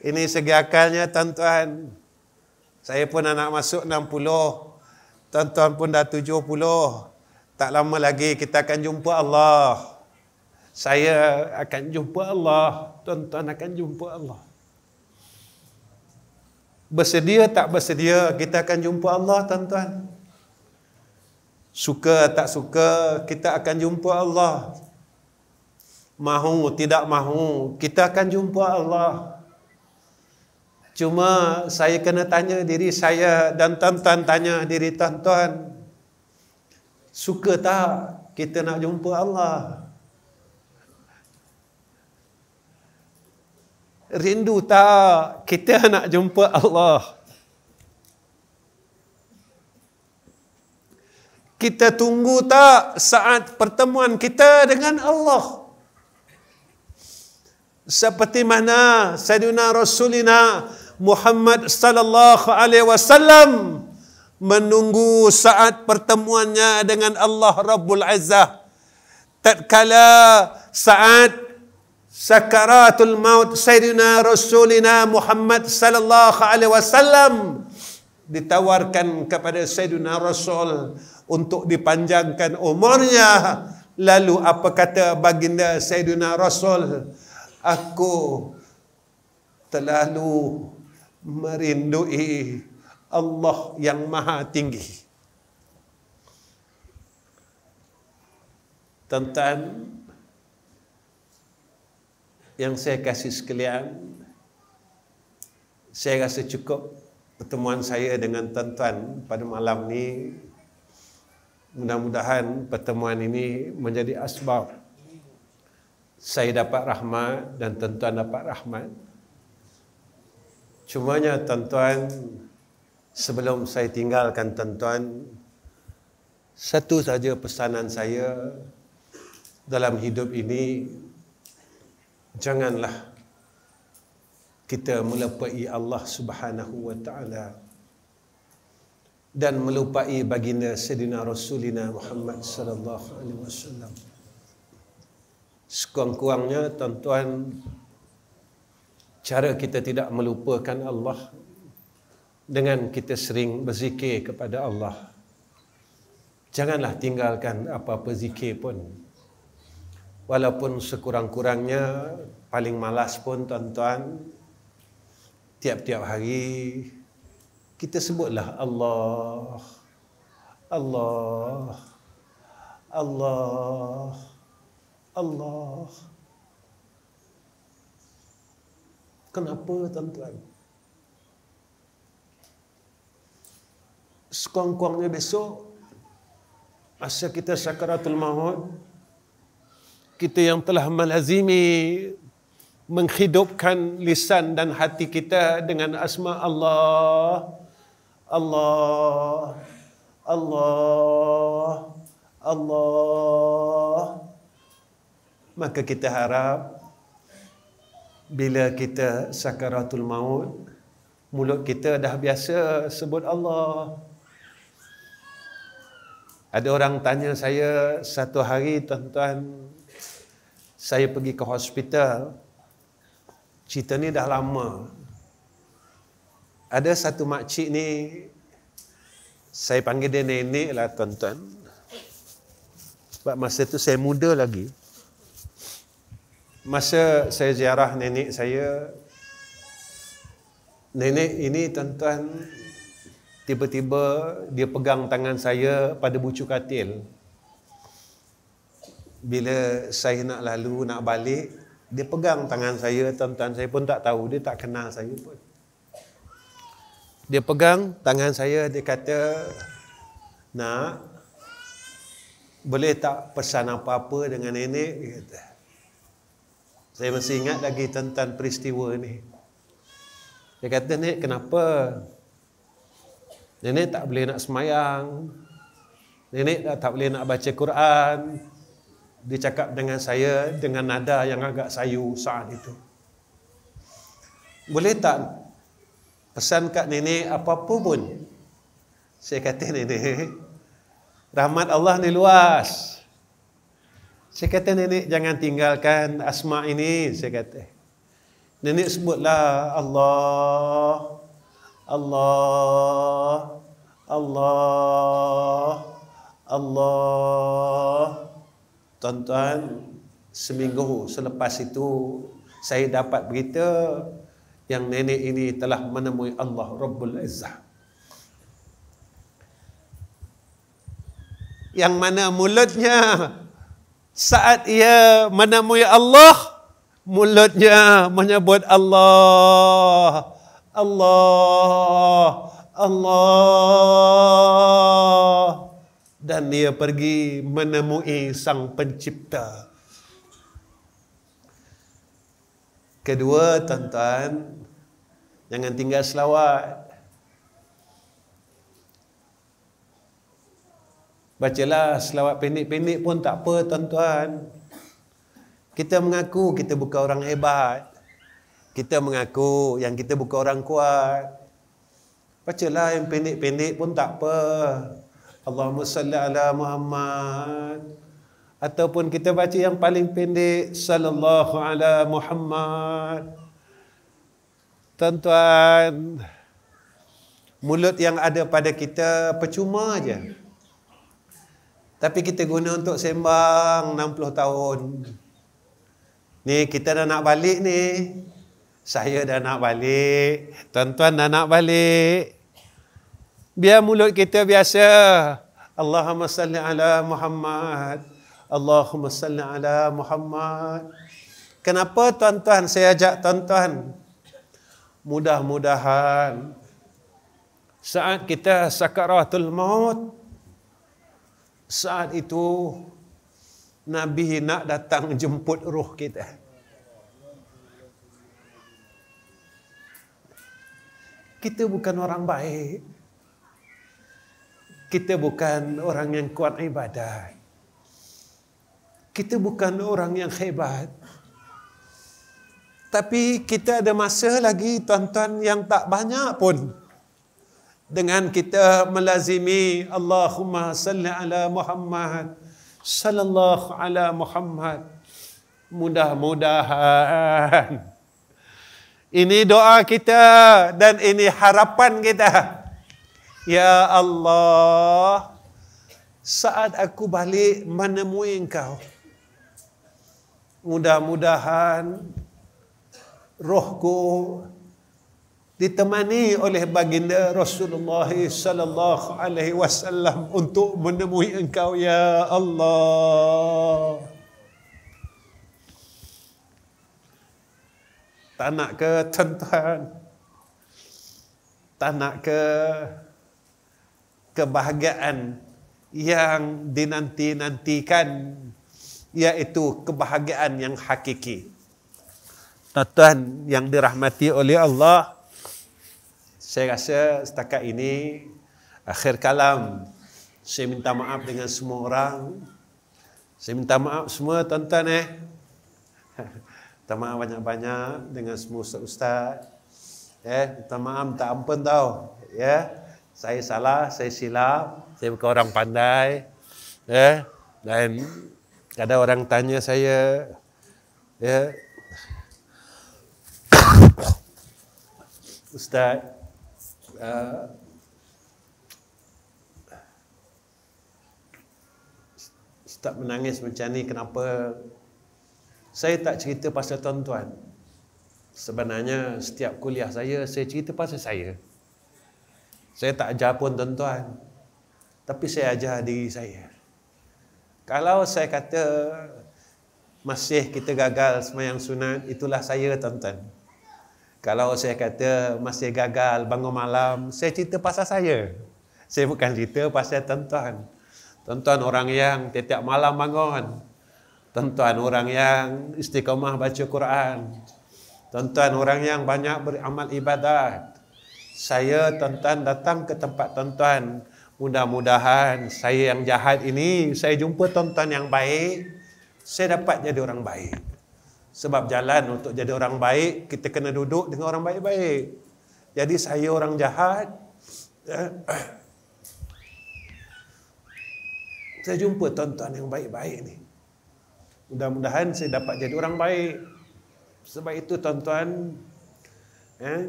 [SPEAKER 1] Ini segi akalnya, tuan-tuan. Saya pun anak masuk 60. Tuan-tuan pun dah 70. Tak lama lagi kita akan jumpa Allah. Saya akan jumpa Allah. Tuan-tuan akan jumpa Allah. Bersedia tak bersedia, kita akan jumpa Allah, tuan-tuan. Suka tak suka, kita akan jumpa Allah. Mahu tidak mahu, kita akan jumpa Allah. Cuma saya kena tanya diri saya dan tuan-tuan tanya diri tuan-tuan, suka tak kita nak jumpa Allah? Rindu tak kita nak jumpa Allah? Kita tunggu tak saat pertemuan kita dengan Allah? Seperti mana Sayyidina Rasulina Muhammad sallallahu alaihi wasallam menunggu saat pertemuannya dengan Allah Rabbul Izzah. Tatkala saat sakaratul maut Sayyidina Rasulina Muhammad sallallahu alaihi wasallam ditawarkan kepada Sayyidina Rasul untuk dipanjangkan umurnya. Lalu apa kata baginda Sayyidina Rasul? Aku terlalu merindui Allah yang maha tinggi. Tuan-tuan yang saya kasih sekalian, saya rasa cukup pertemuan saya dengan tuan-tuan pada malam ni. Mudah-mudahan pertemuan ini menjadi asbab saya dapat rahmat dan tuan-tuan dapat rahmat. Cumanya tuan-tuan, sebelum saya tinggalkan tuan-tuan, satu saja pesanan saya dalam hidup ini, janganlah kita melupai Allah Subhanahu wa taala dan melupai baginda Sayyidina Rasulina Muhammad sallallahu alaihi wasallam. Sekurang-kurangnya tuan-tuan, cara kita tidak melupakan Allah dengan kita sering berzikir kepada Allah. Janganlah tinggalkan apa-apa zikir pun. Walaupun sekurang-kurangnya paling malas pun tuan-tuan, tiap-tiap hari kita sebutlah Allah, Allah, Allah, Allah. Kenapa tuan-tuan? Sekurang-kurangnya besok, masa kita sakaratul maut, kita yang telah melazimi menghidupkan lisan dan hati kita dengan asma Allah, Allah, Allah, Allah. Maka kita harap bila kita sakaratul maut, mulut kita dah biasa sebut Allah. Ada orang tanya saya satu hari, tuan-tuan, saya pergi ke hospital. cerita ni dah lama. Ada satu makcik ni, saya panggil dia nenek lah tuan-tuan. Sebab masa tu saya muda lagi. Masa saya ziarah nenek saya, nenek ini tuan-tuan, tiba-tiba dia pegang tangan saya pada bucu katil. Bila saya nak lalu, nak balik, dia pegang tangan saya, tuan-tuan. Saya pun tak tahu, dia tak kenal saya pun. Dia pegang tangan saya, dia kata, "Nak, boleh tak pesan apa-apa dengan nenek?" Dia kata. Saya masih ingat lagi tuan-tuan peristiwa ni. Dia kata, "Nek, kenapa? Nenek tak boleh nak semayang. Nenek tak boleh nak baca Quran." Dia cakap dengan saya dengan nada yang agak sayu saat itu. "Boleh tak pesan kat nenek apa-apa pun?" Saya kata, "Nenek, rahmat Allah ni luas." Saya kata, "Nenek jangan tinggalkan asma ini." Saya kata. Nenek sebutlah Allah, Allah, Allah, Allah. Tuan-tuan, seminggu selepas itu saya dapat berita yang nenek ini telah menemui Allah Rabbul Izzah. Yang mana mulutnya saat ia menemui Allah, mulutnya menyebut Allah, Allah, Allah. Dan dia pergi menemui Sang Pencipta. Kedua, tuan-tuan, jangan tinggal selawat. Bacalah selawat pendek-pendek pun tak apa, tuan-tuan. Kita mengaku kita bukan orang hebat. Kita mengaku yang kita bukan orang kuat. Bacalah yang pendek-pendek pun tak apa. Allahumma salli ala Muhammad. Ataupun kita baca yang paling pendek, sallallahu ala Muhammad. Tuan-tuan, mulut yang ada pada kita percuma aja. Tapi kita guna untuk sembang 60 tahun. Ni kita dah nak balik ni. Saya dah nak balik. Tuan-tuan dah nak balik. Biar mulut kita biasa. Allahumma salli ala Muhammad. Allahumma salli ala Muhammad. Kenapa tuan-tuan saya ajak tuan-tuan? Mudah-mudahan saat kita sakaratul maut, saat itu Nabi nak datang jemput roh kita. Kita bukan orang baik. Kita bukan orang yang kuat ibadat. Kita bukan orang yang hebat. Tapi kita ada masa lagi, tuan-tuan, yang tak banyak pun. Dengan kita melazimi Allahumma salli ala Muhammad, sallallahu ala Muhammad. Mudah-mudahan ini doa kita dan ini harapan kita. Ya Allah, saat aku balik menemui Engkau, mudah-mudahan rohku ditemani oleh baginda Rasulullah sallallahu alaihi wasallam untuk menemui Engkau, ya Allah. Tak nak ke tuan-tuan? Tak nak ke kebahagiaan yang dinanti-nantikan, yaitu kebahagiaan yang hakiki? Tuan-tuan yang dirahmati oleh Allah, saya rasa setakat ini akhir kalam. Saya minta maaf dengan semua orang. Saya minta maaf semua tuan-tuan minta maaf banyak-banyak dengan semua ustaz-ustaz. Minta maaf, minta ampun tau. Saya salah, saya silap, saya bukan orang pandai. Dan ada orang tanya saya, Ustaz, Ustaz menangis macam ni kenapa? Saya tak cerita pasal tuan-tuan. Sebenarnya setiap kuliah saya cerita pasal saya. Saya tak ajar pun tuan-tuan, tapi saya ajar diri saya. Kalau saya kata masih kita gagal sembahyang sunat, itulah saya tuan-tuan. Kalau saya kata masih gagal bangun malam, saya cerita pasal saya. Saya bukan cerita pasal tuan-tuan. Tuan-tuan orang yang tiap malam bangun. Tuan-tuan orang yang istiqamah baca Quran. Tuan-tuan orang yang banyak beramal ibadat. Saya tuan-tuan datang ke tempat tuan-tuan. Mudah-mudahan saya yang jahat ini, saya jumpa tuan-tuan yang baik, saya dapat jadi orang baik. Sebab jalan untuk jadi orang baik, kita kena duduk dengan orang baik-baik. Jadi saya orang jahat, saya jumpa tuan-tuan yang baik-baik ni. Mudah-mudahan saya dapat jadi orang baik. Sebab itu tuan-tuan,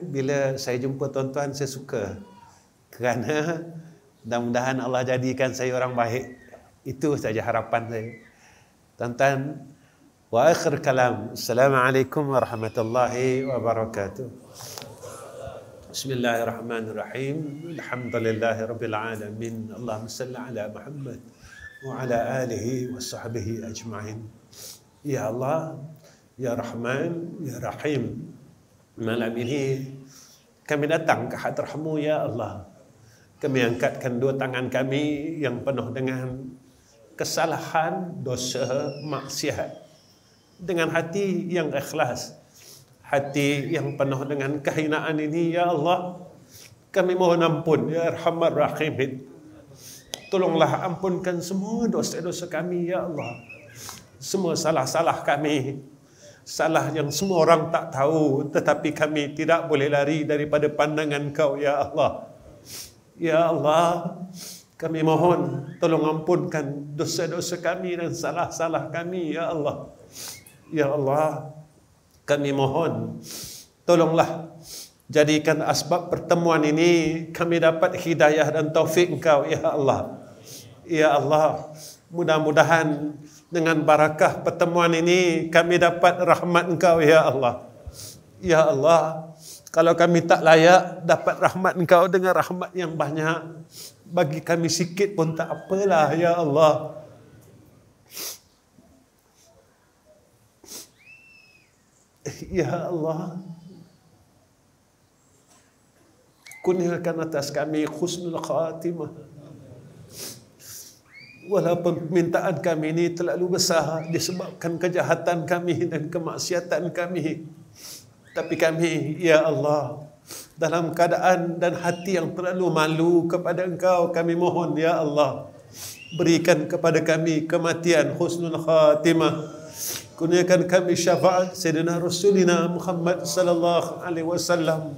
[SPEAKER 1] bila saya jumpa tuan-tuan, saya suka. Kerana mudah-mudahan Allah jadikan saya orang baik. Itu saja harapan saya. Tuan-tuan, wa akhir kalam. Assalamualaikum warahmatullahi wabarakatuh. Bismillahirrahmanirrahim. Alhamdulillahi rabbil alamin. Allahumma salli ala Muhammad wa ala alihi wa sahbihi ajma'in. Ya Allah, Ya Rahman, Ya Rahim. Malam ini kami datang ke hadrah-Mu ya Allah. Kami angkatkan dua tangan kami yang penuh dengan kesalahan, dosa, maksiat, dengan hati yang ikhlas, hati yang penuh dengan kehinaan ini ya Allah. Kami mohon ampun ya Arhamar Rahimin. Tolonglah ampunkan semua dosa-dosa kami ya Allah. Semua salah-salah kami, salah yang semua orang tak tahu, tetapi kami tidak boleh lari daripada pandangan Kau ya Allah. Ya Allah, kami mohon tolong ampunkan dosa-dosa kami dan salah-salah kami ya Allah. Ya Allah, kami mohon tolonglah jadikan asbab pertemuan ini kami dapat hidayah dan taufik Engkau ya Allah. Ya Allah, mudah-mudahan dengan barakah pertemuan ini kami dapat rahmat Engkau ya Allah. Ya Allah, kalau kami tak layak dapat rahmat Engkau dengan rahmat yang banyak, bagi kami sikit pun tak apalah ya Allah. Ya Allah, kurniakan atas kami husnul khatimah. Walaupun permintaan kami ini terlalu besar disebabkan kejahatan kami dan kemaksiatan kami, tapi kami, ya Allah, dalam keadaan dan hati yang terlalu malu kepada Engkau, kami mohon, ya Allah, berikan kepada kami kematian husnul khatimah. Kurniakan kami syafaat Sayyidina Rasulina Muhammad sallallahu alaihi wasallam.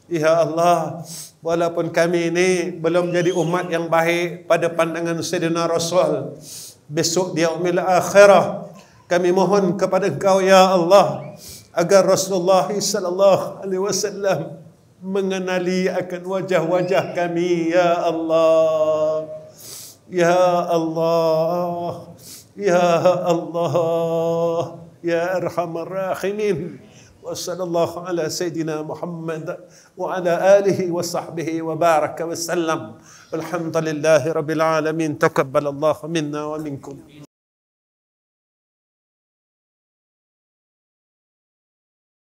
[SPEAKER 1] Ya Allah, walaupun kami ini belum jadi umat yang baik pada pandangan Sayyidina Rasul, besok di yaumil akhirah kami mohon kepada Engkau ya Allah, agar Rasulullah sallallahu alaihi wasallam mengenali akan wajah-wajah kami ya Allah. Ya Allah, Ya Allah, Ya Arhamar Rahimin. Wa sallallahu ala Sayyidina Muhammad wa ala alihi wa sahbihi wa baraka wa sallam. Alhamdulillahi Rabbil Alamin. Taqabbalallahu minna wa minkum.